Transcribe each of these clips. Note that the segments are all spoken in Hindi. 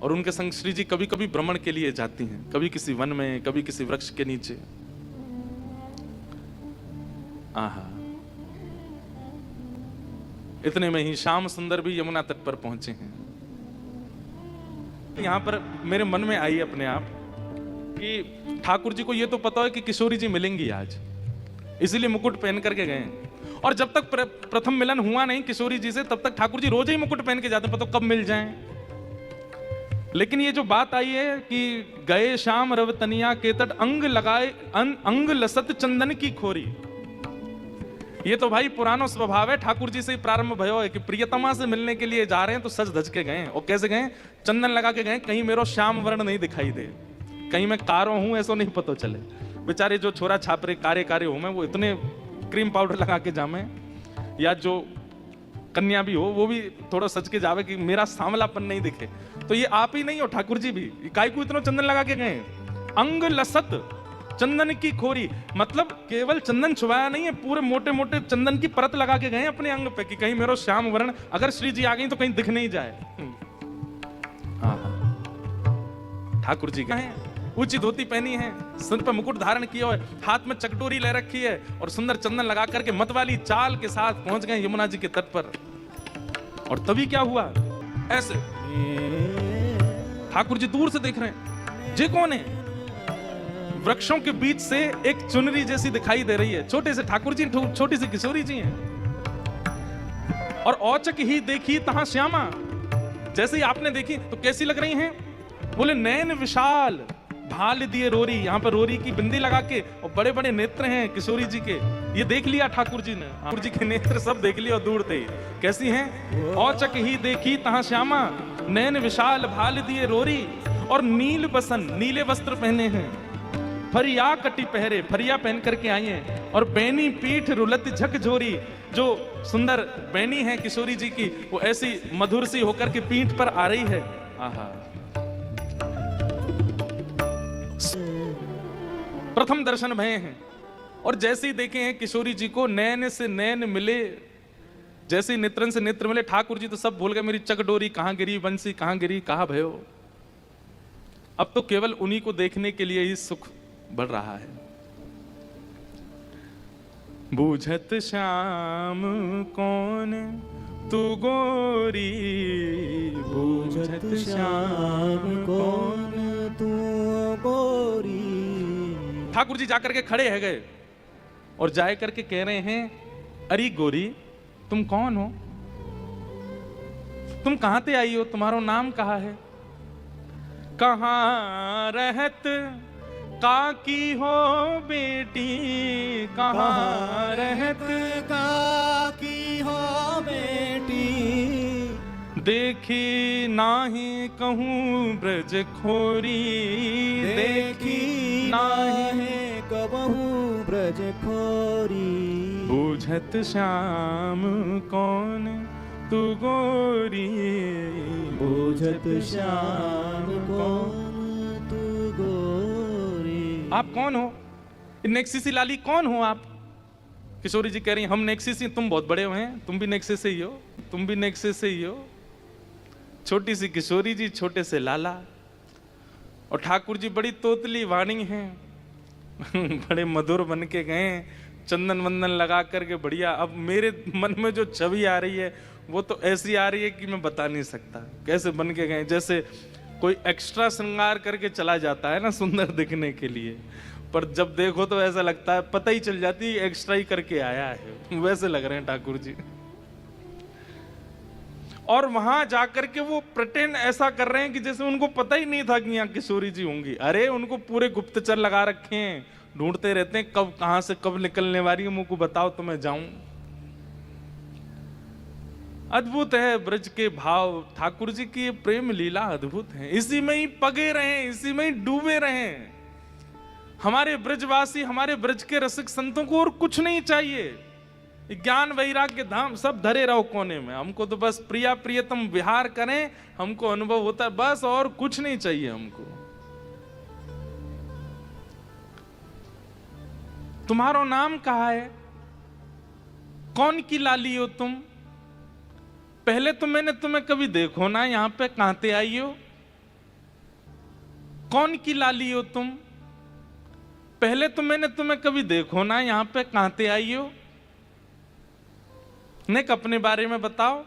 और उनके संग श्री जी कभी कभी भ्रमण के लिए जाती हैं, कभी किसी वन में, कभी किसी वृक्ष के नीचे। आहा, इतने में ही श्याम सुंदर भी यमुना तट पर पहुंचे हैं। यहां पर मेरे मन में आई अपने आप कि ठाकुर जी को यह तो पता है कि किशोरी जी मिलेंगी आज, इसीलिए मुकुट पहन करके गए। और जब तक प्रथम मिलन हुआ नहीं किशोरी जी से, तब तक ठाकुर जी रोज ही मुकुट पहन के जाते, पता कब मिल जाएं। लेकिन ये जो बात आई है कि गए श्याम रव तनिया के तट, अंग लगाए अंग लसत चंदन की खोरी, ये तो भाई पुराना स्वभाव है, ठाकुर जी से ही प्रारंभ भयो है कि प्रियतमा से मिलने के लिए जा रहे हैं तो सज धज के गए। और कैसे गए? चंदन लगा के गए, कहीं मेरो श्याम वर्ण नहीं दिखाई दे, कहीं मैं कारो हूं ऐसा नहीं पता चले। बेचारे जो छोरा छापरे कारे हो, मैं वो इतने क्रीम पाउडर लगा के जामे, या जो कन्या भी हो वो भी थोड़ा सच के जावे कि मेरा सांवलापन नहीं दिखे। तो ये आप ही नहीं हो, ठाकुर जी भी काय को इतना चंदन लगा के गए। अंग लसत चंदन की खोरी, मतलब केवल चंदन छुपाया नहीं है, पूरे मोटे मोटे चंदन की परत लगा के गए अपने अंग पे कि कहीं मेरो श्याम वर्ण, अगर श्री जी आ गई तो कहीं दिख नहीं जाए। ठाकुर जी गए, ऊंची धोती पहनी है, सिर पर मुकुट धारण किया है, हाथ में चकटोरी ले रखी है और सुंदर चंदन लगा करके मतवाली चाल के साथ पहुंच गए यमुना जी के तट पर। और तभी क्या हुआ, ऐसे ठाकुर जी दूर से देख रहे हैं, जे कौन है? वृक्षों के बीच से एक चुनरी जैसी दिखाई दे रही है, छोटे से ठाकुर जी, छोटी सी किशोरी जी हैं। और औचक ही देखी तहां श्यामा, जैसे ही आपने देखी तो कैसी लग रही हैं? बोले नैन विशाल भाल दिए रोरी, यहां पर रोरी की बिंदी लगा के, और बड़े बड़े नेत्र हैं किशोरी जी के। ये देख लिया ठाकुर जी ने, ठाकुर जी के नेत्र सब देख लिया दूर थे। कैसी हैं? औचक ही देखी तहां श्यामा, नैन विशाल भाल दिए रोरी, और नील बसन, नीले वस्त्र पहने हैं, फरिया कटी पहरे, फरिया पहन करके आई हैं, और बैनी पीठ रुलत झकझोरी, जो सुंदर बैनी है किशोरी जी की, वो ऐसी मधुर सी होकर के पीठ पर आ रही है। आहा, प्रथम दर्शन भय हैं। और जैसे ही देखे हैं किशोरी जी को, नैन से नैन मिले, जैसे ही नेत्रन से नेत्र मिले, ठाकुर जी तो सब भूल गए, मेरी चकडोरी कहां गिरी, बंसी कहां गिरी, कहां भयो। अब तो केवल उन्हीं को देखने के लिए ही सुख बढ़ रहा है। बूझत श्याम कौन तू गोरी, बूझत श्याम कौन तू गोरी। ठाकुर जी जाकर के खड़े है गए और जाए करके कह रहे हैं, अरे गोरी तुम कौन हो, तुम कहां से आई हो, तुम्हारा नाम कहा है, कहां रहत काकी हो बेटी, कहां रहत काकी हो बेटी, देखी नाही कहूं ब्रज खोरी, देखी नाही कहूं ब्रज खोरी, बूझत श्याम कौन तू गोरी, बूझत श्याम कौन तू गोरी। आप कौन हो? नेक्सिसी लाली कौन हो आप? किशोरी जी कह रही हैं, हम नेक्सिस ही, तुम बहुत बड़े हुए हैं, तुम भी नेक्सिस से ही हो, तुम भी नेक्सिस से ही हो। छोटी सी किशोरी जी, छोटे से लाला। और ठाकुर जी बड़ी तोतली वाणी हैं बड़े मधुर बन के गए, चंदन वंदन लगा करके बढ़िया। अब मेरे मन में जो छवि आ रही है वो तो ऐसी आ रही है कि मैं बता नहीं सकता कैसे बन के गए। जैसे कोई एक्स्ट्रा श्रृंगार करके चला जाता है ना सुंदर दिखने के लिए, पर जब देखो तो ऐसा लगता है, पता ही चल जाती है एक्स्ट्रा ही करके आया है, वैसे लग रहे हैं ठाकुर जी। और वहां जाकर के वो प्रिटेंड ऐसा कर रहे हैं कि जैसे उनको पता ही नहीं था कि यहाँ किशोरी जी होंगी। अरे उनको पूरे गुप्तचर लगा रखे हैं, ढूंढते रहते हैं कब कहां से कब निकलने वाली है, मुझको बताओ तो मैं जाऊं। अद्भुत है ब्रज के भाव, ठाकुर जी की प्रेम लीला अद्भुत है। इसी में ही पगे रहे, इसी में ही डूबे रहे। हमारे ब्रजवासी, हमारे ब्रज के रसिक संतों को और कुछ नहीं चाहिए। ज्ञान वैराग्य धाम सब धरे रहो कोने में, हमको तो बस प्रिया प्रियतम विहार करें, हमको अनुभव होता है बस, और कुछ नहीं चाहिए हमको। तुम्हारा नाम कहा है, कौन की लाली हो तुम? पहले तो मैंने तुम्हें कभी देखो ना, यहां पे कहां से आई हो? कौन की लाली हो तुम? पहले तो मैंने तुम्हें कभी देखो ना, यहां पे कहां ते आई हो? नेक अपने बारे में बताओ।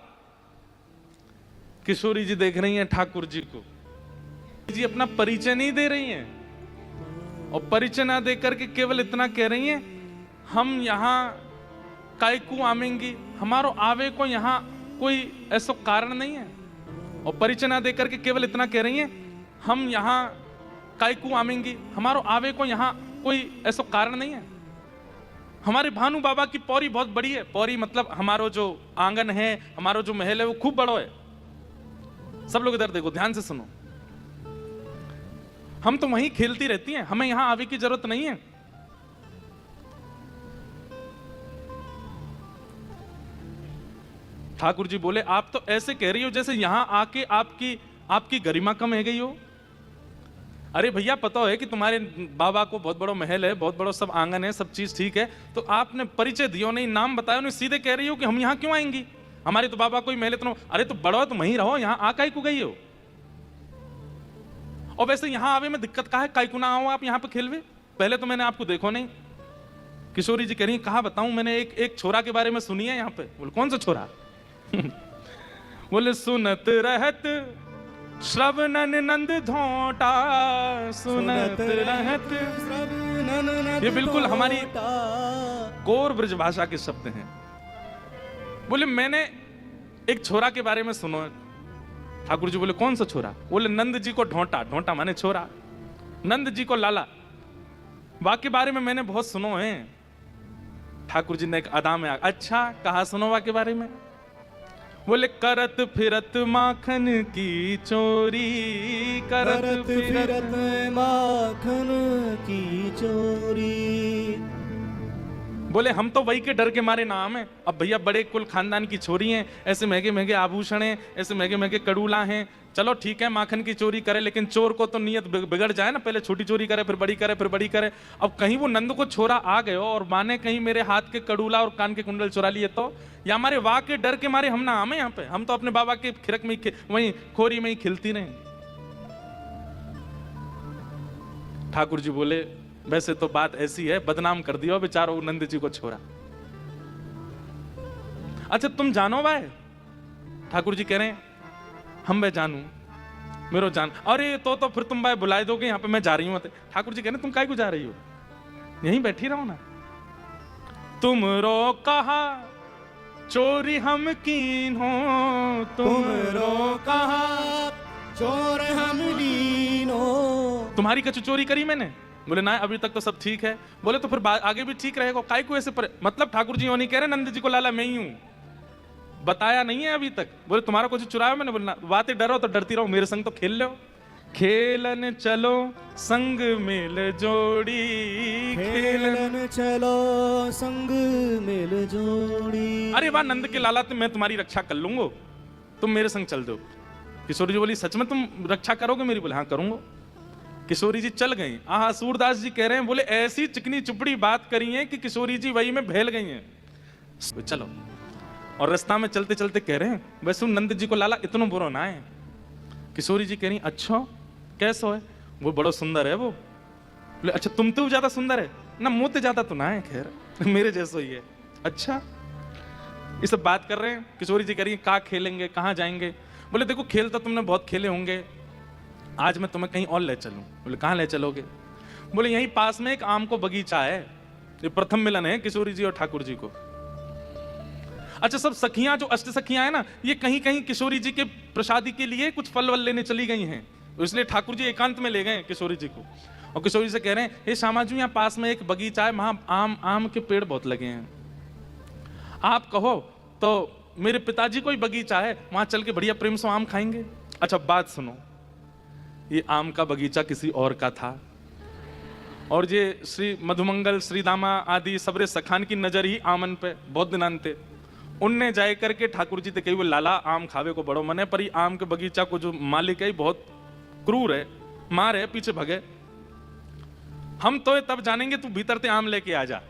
किशोरी जी देख रही हैं ठाकुर जी को, जी अपना परिचय नहीं दे रही हैं, और परिचय ना दे करके केवल इतना कह रही हैं, हम यहाँ कायकू आवेंगी, हमारो आवे को यहाँ कोई ऐसा कारण नहीं है। और परिचय ना दे करके केवल इतना कह रही हैं, हम यहाँ कायकू आवेंगी, हमारो आवे को यहाँ कोई ऐसा कारण नहीं है। हमारे भानु बाबा की पौरी बहुत बड़ी है। पौरी मतलब हमारो जो आंगन है, हमारो जो महल है, वो खूब बड़ा है। सब लोग इधर देखो, ध्यान से सुनो। हम तो वहीं खेलती रहती हैं, हमें यहां आवे की जरूरत नहीं है। ठाकुर जी बोले, आप तो ऐसे कह रही हो जैसे यहां आके आपकी गरिमा कम है गई हो। अरे भैया, पता है कि तुम्हारे बाबा को बहुत बड़ा महल है, बहुत बड़ा सब आंगन है, सब चीज ठीक है, तो आपने परिचय दियो नहीं, नाम बताया नहीं, सीधे कह रही हो कि हम यहाँ क्यों आएंगी, हमारे तो बाबा कोई महल है। तो अरे तो बड़ा हो तो वहीं रहो, यहाँ आ काई को गई हो? और वैसे यहाँ आवे में दिक्कत का है, काई को ना आओ आप यहाँ पे खेलवे? पहले तो मैंने आपको देखो नहीं। किशोरी जी कह रही, कहा बताऊं, मैंने एक छोरा के बारे में सुनी है यहाँ पे। बोले कौन सा छोरा? बोले सुनत रहत श्रवणन नंद धोटा, सुनत रहत। ये बिल्कुल हमारी गौर ब्रज भाषा के शब्द हैं। बोले मैंने एक छोरा के बारे में सुनो है। ठाकुर जी बोले कौन सा छोरा? बोले नंद जी को ढोंटा, ढोंटा माने छोरा, नंद जी को लाला। वाक्य बारे में मैंने बहुत सुनो है। ठाकुर जी ने एक अदा में, अच्छा कहा सुनो वाक्य बारे में? बोले करत फिरत माखन की चोरी, करत फिरत माखन की चोरी। बोले हम तो वही के डर के मारे नाम है। अब भैया बड़े कुल खानदान की छोरी हैं, ऐसे महंगे महंगे आभूषण हैं, ऐसे महंगे महंगे कड़ूला हैं, चलो ठीक है माखन की चोरी करे, लेकिन चोर को तो नियत बिगड़ जाए ना, पहले छोटी चोरी करे, फिर बड़ी करे, फिर बड़ी करे। अब कहीं वो नंद को छोरा आ गए और माने कहीं मेरे हाथ के कड़ूला और कान के कुंडल चुरा लिए तो, या हमारे वाह के डर के मारे हम ना आमे यहाँ पे। हम तो अपने बाबा के खिरक में वहीं खोरी में ही खिलती रहे। ठाकुर जी बोले वैसे तो बात ऐसी है, बदनाम कर दिया बेचारो नंद जी को छोरा। अच्छा तुम जानो भाई? ठाकुर जी कह रहे हैं हम भाई जानू, मेरो जान। अरे तो फिर तुम भाई बुलाए दोगे यहाँ पे, मैं जा रही हूँ। ठाकुर जी कह रहे तुम काहे को जा रही हो, यहीं बैठी रहो ना। तुम रो कहा चोरी हम कीन हो, तुम रो कहा चोर हम लीन हो। तुम्हारी कछु चोरी करी मैंने? बोले ना अभी तक तो सब ठीक है। बोले तो फिर आगे भी ठीक रहेगा, काहे को ऐसे मतलब ठाकुर जी वो नहीं कह रहे नंद जी को लाला मैं ही हूं, बताया नहीं है अभी तक। बोले तुम्हारा कुछ चुराया मैंने? बोले ना, बातें डरो तो डरती रहो, मेरे संग तो खेल लो। खेलन चलो संग मिल जोड़ी, खेलन चलो संग मिल जोड़ी। अरे वाह नंद के लाला, मैं तुम्हारी रक्षा कर लूंगा, तुम मेरे संग चल दो। किशोरी जी बोली सच में तुम रक्षा करोगे मेरी? बोले हाँ करूंगा। किशोरी जी चल गई। आहा सूरदास जी कह रहे हैं, बोले ऐसी चिकनी चुपड़ी बात करी है कि किशोरी जी वही में भेल गई हैं। चलो, और रास्ता में चलते चलते कह रहे हैं वैसे नंद जी को लाला इतना बुरा ना है। किशोरी जी कह रही अच्छा कैसा है? वो बड़ा सुंदर है वो। बोले अच्छा तुम तो ज्यादा सुंदर है ना, मुंह तो ज्यादा तो ना है, खैर मेरे जैसा ही है। अच्छा ये सब बात कर रहे हैं। किशोरी जी कह रही है कहाँ खेलेंगे, कहाँ जाएंगे? बोले देखो खेल तो तुमने बहुत खेले होंगे, आज मैं तुम्हें कहीं और ले चलूं। बोले कहाँ ले चलोगे? बोले यहीं पास में एक आम को बगीचा है, ये प्रथम मिलन है किशोरी जी और ठाकुर जी को। अच्छा सब सखियां जो अष्ट सखियां है ना, ये कहीं कहीं किशोरी जी के प्रसादी के लिए कुछ फल वल लेने चली गई हैं, इसलिए ठाकुर जी एकांत में ले गए किशोरी जी को। और किशोरी से कह रहे हैं हे श्यामाजू यहाँ पास में एक बगीचा है, वहां आम के पेड़ बहुत लगे हैं, आप कहो तो मेरे पिताजी को ही बगीचा है, वहां चल के बढ़िया प्रेम से आम खाएंगे। अच्छा बात सुनो, ये आम का बगीचा किसी और का था, और ये श्री मधुमंगल श्री दामा आदि सबरे सखान की नजर ही आमन पे बहुत दिनान थे। उनने जाए करके ठाकुर जी ते कही वो लाला आम खावे को बड़ो मन है, पर ये आम के बगीचा को जो मालिक है बहुत क्रूर है, मार है, पीछे भगे, हम तो तब जानेंगे, तू भीतर ते आम लेके आ जा।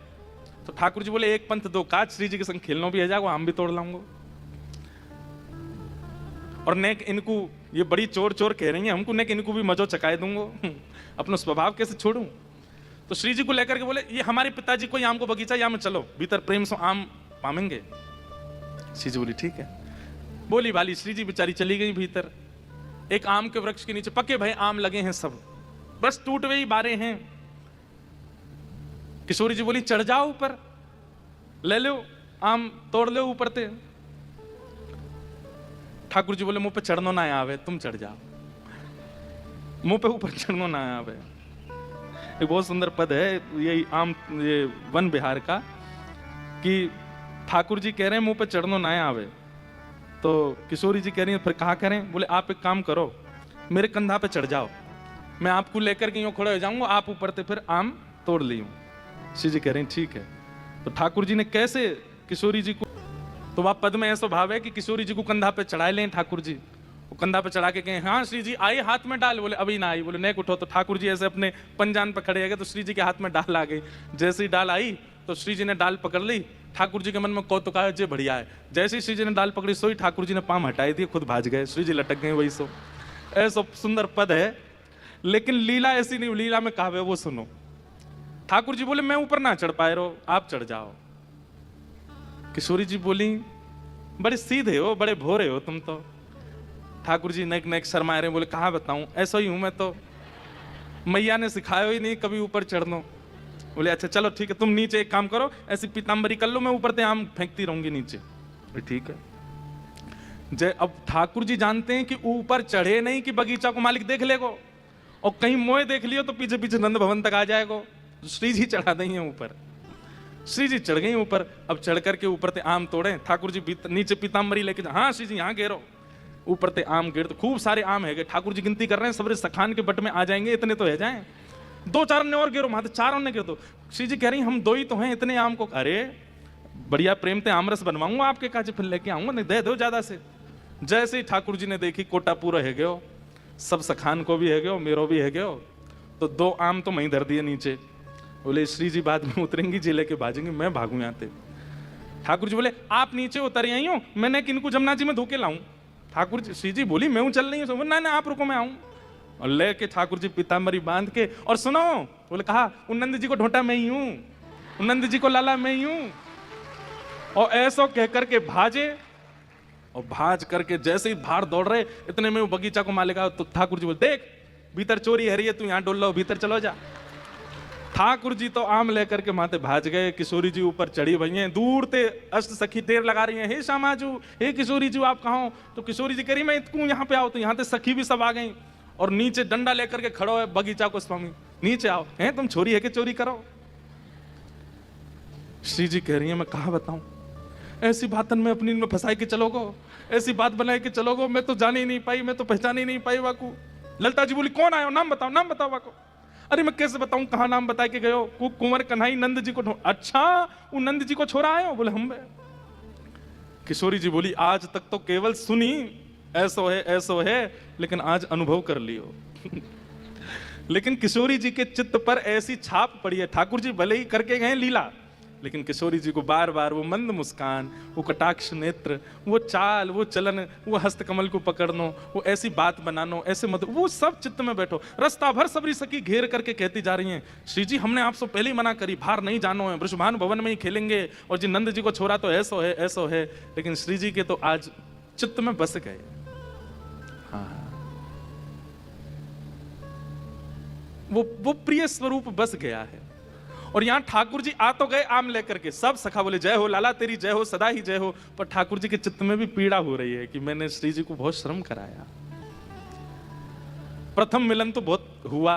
तो ठाकुर जी बोले एक पंथ दो काज, श्री जी के संग खेलना भी है, जा वो आम भी तोड़ लाऊंगा। और नेक इनको ये बड़ी चोर चोर कह रही हैं हमको, ने इनको भी मजो चकाए दूंगो, अपना स्वभाव कैसे छोड़ूं। तो श्री जी को लेकर के बोले ये हमारे पिताजी को आम को बगीचा, यहाँ में चलो भीतर प्रेम से आम पामेंगे। श्री जी बोली ठीक है। बोली वाली श्री जी बेचारी चली गई भीतर। एक आम के वृक्ष के नीचे पके भाई आम लगे हैं सब, बस टूट गई बारे हैं। किशोरी जी बोली चढ़ जाओ ऊपर, ले लो आम तोड़ लो ऊपर से। ठाकुर जी बोले मुंह पे चढ़नो ना आवे, तुम चढ़ जाओ, मुंह पे ऊपर चढ़नो ना आवे। एक बहुत सुंदर पद है ये वन बिहार का कि ठाकुर जी कह रहे हैं मुंह पे चढ़नो ना आवे, तो किशोरी जी कह रही हैं फिर कहा करें। बोले आप एक काम करो, मेरे कंधा पे चढ़ जाओ, मैं आपको लेकर के यूं खड़े हो जाऊंगा, आप ऊपर से फिर आम तोड़ ली हूं। श्री जी कह रहे हैं ठीक है। तो ठाकुर जी ने कैसे किशोरी जी को, तो वह पद में ऐसा भाव है कि किशोरी जी को कंधा पे चढ़ा लें ठाकुर जी, वो कंधा पे चढ़ा के कहें हाँ श्री जी आई हाथ में डाल। बोले अभी ना आई। बोले नेक उठो। तो ठाकुर जी ऐसे अपने पंजान पर खड़े हो गए, तो श्री जी के हाथ में डाल आ गई। जैसे ही डाल आई तो श्री जी ने डाल पकड़ ली। ठाकुर जी के मन में कौतुक आया, जे बढ़िया है। जैसे ही श्री जी ने डाल पकड़ी सोई ठाकुर जी ने पाम हटाई दिए, खुद भाज गए, श्री जी लटक गए वही सो। ऐसा सुंदर पद है, लेकिन लीला ऐसी नहीं। लीला में कहावे वो सुनो। ठाकुर जी बोले मैं ऊपर ना चढ़ पाए रहो, आप चढ़ जाओ। किशोरी जी बोली बड़े सीधे हो, बड़े भोरे हो तुम तो। ठाकुर जी नेक नेक शर्मा रहे, बोले कहाँ बताऊं, ऐसा ही हूं मैं तो, मैया ने सिखाया ही नहीं कभी ऊपर चढ़नो। बोले अच्छा चलो ठीक है, तुम नीचे एक काम करो, ऐसी पीताम्बरी कर लो, मैं ऊपर से आम फेंकती रहूंगी नीचे। ठीक है। जय अब ठाकुर जी जानते हैं कि ऊपर चढ़े नहीं कि बगीचा को मालिक देख लेगो, और कहीं मोए देख लियो तो पीछे पीछे नंद भवन तक आ जाएगो। श्री जी चढ़ा देंगे ऊपर। श्री जी चढ़ गई ऊपर। अब चढ़ करके ऊपर से आम तोड़े। ठाकुर जी नीचे पीताम्बरी लेके, हाँ श्री जी यहाँ घेरो। ऊपर से आम गिर, तो खूब सारे आम है। ठाकुर जी गिनती कर रहे हैं, सबरे सखान के बट में आ जाएंगे, इतने तो है जाएं। दो चार ने और गिरो, वहां चारों ने गिर दो। श्री जी कह रही हम दो ही तो हैं, इतने आम को, अरे बढ़िया प्रेम से आमरस बनवाऊंगा आपके काजे, फिर लेके आऊंगा, नहीं दे दो ज्यादा से। जैसे ही ठाकुर जी ने देखी कोटा पूरा है गयो, सब सखान को भी है गयो, मेरो भी है गयो, तो दो आम तो वहीं धर दिए नीचे। बोले श्री जी बाद में उतरेंगी, जी लेके भाजेंगे, मैं भागू यहाँ से। ठाकुर जी बोले आप नीचे उतर आई हो, मैंने किनको जमुना जी में धोके लाऊं। ठाकुर जी, श्री जी बोली मैं चल रही हूँ। ना आप रुको, मैं आऊं। और लेके ठाकुर जी पीताम्बरी बांध के, और सुनो, बोले कहा उनंद जी को ढोटा मैं ही हूं, उनंद जी को लाला मैं ही हूं। और ऐसा कह करके भाजे, और भाज करके जैसे ही बाहर दौड़ रहे, इतने में वो बगीचा को मालिक आया। तो ठाकुर जी बोले देख भीतर चोरी है रही है, तू यहाँ डोल लो, भीतर चलो जा। ठाकुर जी तो आम लेकर के माते भाज गए। किशोरी जी ऊपर चढ़ी हुई हैं, दूर ते अष्ट सखी टेर लगा रही हैं, हे श्यामाजू, हे किशोरी जी आप कहाँ हो। तो किशोरी जी कह रही मैं तू यहाँ पे आओ। तो यहाँ से सखी भी सब आ गई, और नीचे डंडा लेकर के खड़ो है बगीचा को स्वामी, नीचे आओ, हैं तुम छोरी है कि चोरी करो। श्री जी कह रही है मैं कहाँ बताऊं, ऐसी बातन में अपनी में फंसाई के चलोगो, ऐसी बात बनाए के चलोगो, मैं तो जान ही नहीं पाई, मैं तो पहचान ही नहीं पाई वाकू। ललता जी बोली कौन आयो, नाम बताओ वाको। अरे मैं कैसे बताऊं, कहाँ नाम बता के गयो, कुंवर कन्हई नंद जी को। अच्छा वो नंद जी को छोरा आयो। बोले हम। किशोरी जी बोली आज तक तो केवल सुनी, ऐसो है, लेकिन आज अनुभव कर लियो। लेकिन किशोरी जी के चित्त पर ऐसी छाप पड़ी है। ठाकुर जी भले ही करके गए लीला, लेकिन किशोरी जी को बार बार वो मंद मुस्कान, वो कटाक्ष नेत्र, वो चाल, वो चलन, वो हस्तकमल को पकड़नो, वो ऐसी बात बनानो, ऐसे मत, वो सब चित्त में बैठो। रास्ता भर सबरी सखी घेर करके कहती जा रही हैं श्री जी हमने आपसे पहले ही मना करी, बाहर नहीं जानो है, वृषभान भवन में ही खेलेंगे, और जी नंद जी को छोरा तो ऐसो है। लेकिन श्री जी के तो आज चित्त में बस गए। हाँ, वो प्रिय स्वरूप बस गया है। और यहां ठाकुर जी आ तो गए आम लेकर के, सब सखा बोले जय हो लाला तेरी जय हो, सदा ही जय हो। पर ठाकुर जी के चित्त में भी पीड़ा हो रही है कि मैंने श्री जी को बहुत श्रम कराया। प्रथम मिलन तो बहुत हुआ,